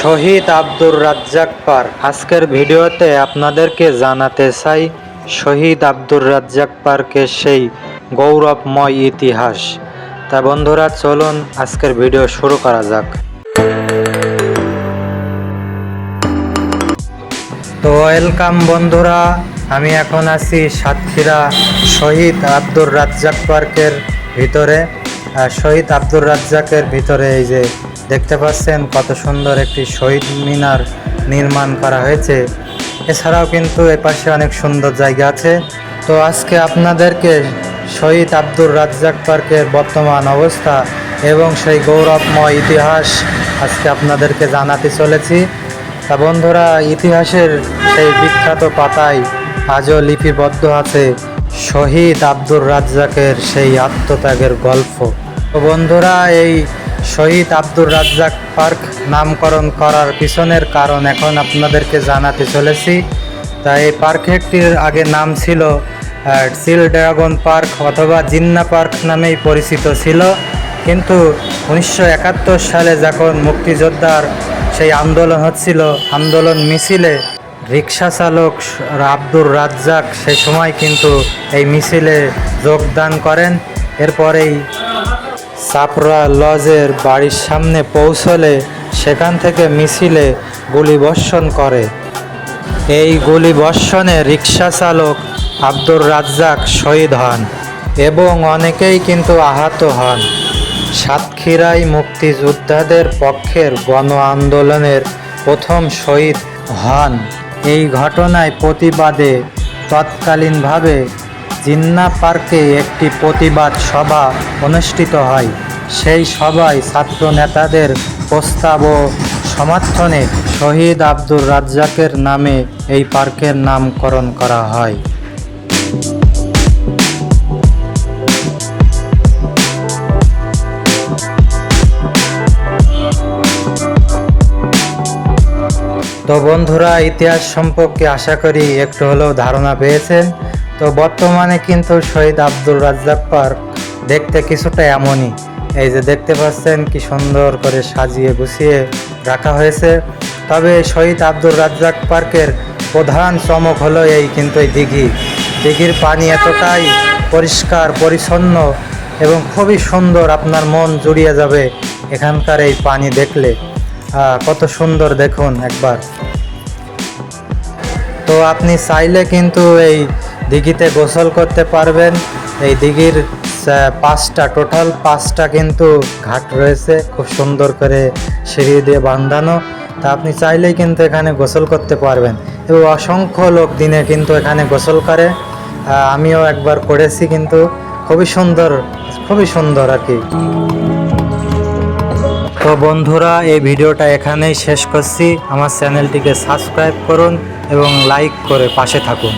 শহীদ Abdur Razzak park. আজকের ভিডিওতে আপনাদেরকে জানাতে চাই শহীদ আব্দুর রাজ্জাক পার্কের সেই গৌরবময় ইতিহাস। তা বন্ধুরা, চলুন আজকের ভিডিও শুরু করা যাক। তো ওয়েলকাম বন্ধুরা, আমি এখন আছি সাতক্ষীরা শহীদ আব্দুর রাজ্জাক পার্কের ভিতরে। শহীদ আব্দুর রাজ্জাকের ভিতরে এই যে দেখতে পাচ্ছেন কত সুন্দর একটি শহীদ মিনার নির্মাণ করা হয়েছে। এছাড়াও কিন্তু এপাশে অনেক সুন্দর জায়গা আছে। তো আজকে আপনাদেরকে শহীদ আব্দুর রাজ্জাক পার্কের বর্তমান অবস্থা এবং সেই গৌরবময় ইতিহাস আজকে আপনাদেরকে জানাতে চলেছি। তা বন্ধুরা, ইতিহাসের সেই বিখ্যাত পাতায় আজও লিপিবদ্ধ আছে শহীদ আব্দুর রাজ্জাকের সেই আত্মত্যাগের গল্প। তো বন্ধুরা, এই শহীদ আব্দুর রাজ্জাক পার্ক নামকরণ করার পিছনের কারণ এখন আপনাদেরকে জানাতে চলেছি। তাই এই পার্কটির আগে নাম ছিল চিল ড্রাগন পার্ক অথবা জিন্না পার্ক নামেই পরিচিত ছিল। কিন্তু 1971 সালে যখন মুক্তিযোদ্ধার সেই আন্দোলন হচ্ছিল, আন্দোলন মিছিলে রিক্সা চালক আব্দুর রাজ্জাক সেই সময় কিন্তু এই মিছিলে যোগদান করেন। এরপরেই চাপড়া লজের বাড়ির সামনে পৌঁছলে সেখান থেকে মিছিলে গুলিবর্ষণ করে। এই গুলিবর্ষণে রিক্সা চালক আব্দুর রাজ্জাক শহীদ হন এবং অনেকেই কিন্তু আহত হন। সাতক্ষীরায় মুক্তিযোদ্ধাদের পক্ষের গণ আন্দোলনের প্রথম শহীদ হন। এই ঘটনায় প্রতিবাদে তৎকালীনভাবে জিন্না পার্কে একটি প্রতিবাদ সভা অনুষ্ঠিত হয়। সেই সভায় ছাত্র নেতাদের প্রস্তাব ও সমর্থনে শহীদ আব্দুর রাজ্জাকের নামে এই পার্কের নামকরণ করা হয়। তো বন্ধুরা, ইতিহাস সম্পর্কে আশা করি একটু হলেও ধারণা পেয়েছেন। তো বর্তমানে কিন্তু শহীদ আব্দুর রাজ্জাক পার্ক দেখতে কিছুটা এমনই। এই যে দেখতে পাচ্ছেন কি সুন্দর করে সাজিয়ে গুছিয়ে রাখা হয়েছে। তবে শহীদ আব্দুর রাজ্জাক পার্কের প্রধান চমক হলো এই দিঘির পানি এতটাই পরিষ্কার পরিচ্ছন্ন এবং খুবই সুন্দর, আপনার মন জুড়িয়ে যাবে এখানকার এই পানি দেখলে। কত সুন্দর দেখুন একবার। তো আপনি চাইলে কিন্তু এই দিঘিতে গোসল করতে পারবেন। এই দিঘির টোটাল পাঁচটা কিন্তু ঘাট রয়েছে, খুব সুন্দর করে সিঁড়ি দিয়ে বাঁধানো। তা আপনি চাইলেই কিন্তু এখানে গোসল করতে পারবেন এবং অসংখ্য লোক দিনে কিন্তু এখানে গোসল করে। আমিও একবার করেছি, কিন্তু খুবই সুন্দর আর কি। তো বন্ধুরা, এই ভিডিওটা এখানেই শেষ করছি। আমার চ্যানেলটিকে সাবস্ক্রাইব করুন এবং লাইক করে পাশে থাকুন।